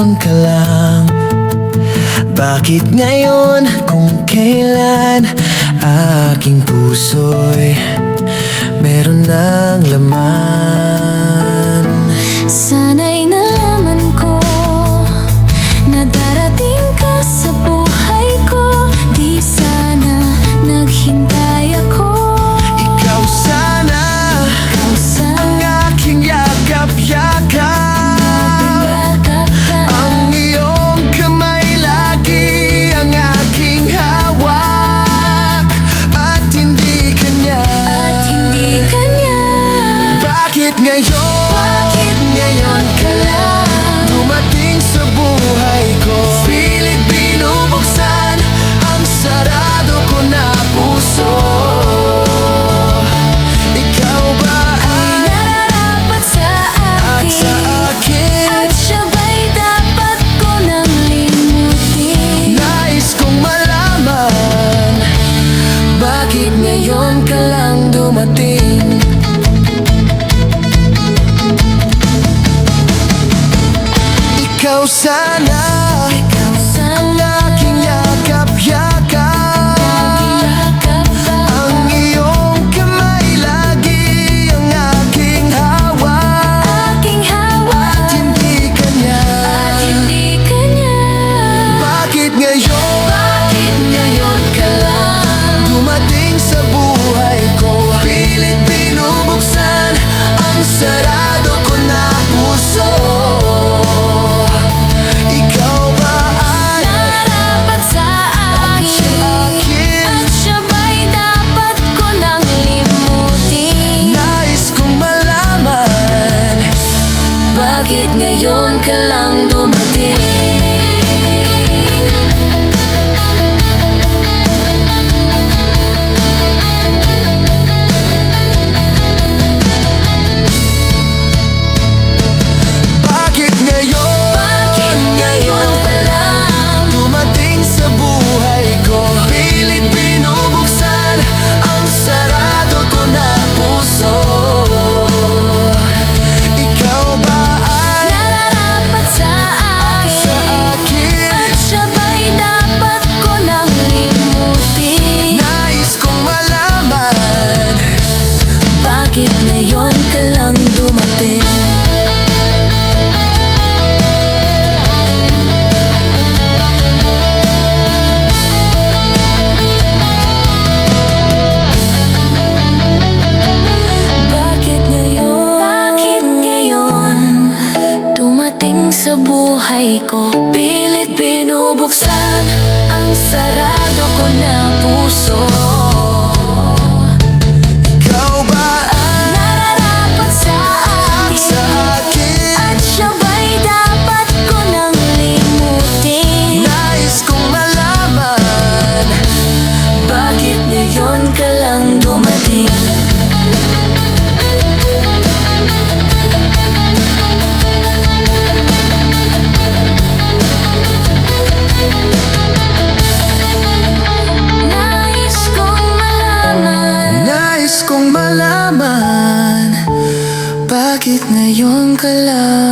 ngayon ka lang? Bakit ngayon kung kailan aking puso'y meron ng laman? Sana'y nalaman ko na darating ka sa buhay ko. Di sana naghintay ako. Ikaw sana ang aking yakap-yakap. Ang iyong kamay lagi ang aking hawak. At hindi kanya. Bakit ngayon? Bakit ngayon ka lang dumating sa buhay ko? Pilit binubuksan ang sarado ko na puso. Ikaw ba ay nararapat sa at sa akin? akin? At siya ba'y dapat ko nang limutin? Nais kong malaman, bakit ngayon ka lang dumating? Ikaw sana ang aking yakap-yakap. Ang iyong kamay lagi ang aking hawak. At hindi kanya. Bakit ngayon ka lang dumating sa buhay ko? Pilit binubuksan ang sarado ko na puso. Ikaw ba ay Nararapat sa akin? At siya ba'y dapat ko nang limutin? nais kong malaman, Bakit ngayon ka lang dumating? bakit ngayon ka lang dumating sa buhay ko? Pilit binubuksan ang sarado ko na puso. Ikaw ba ay nararapat sa sa akin? akin? At siya ba'y dapat ko nang limutin? Nais kong malaman, Bakit ngayon ka lang dumating? Bakit ngayon dumating sa buhay ko? Pilit binubuksan ang sarado ko na puso. ikaw ba ay Nararapat sa sa akin? akin? At siya ba'y dapat ko nang limutin? Nais kong malaman, Bakit ngayon ka lang dumating? nais kong malaman, bakit ngayon ka lang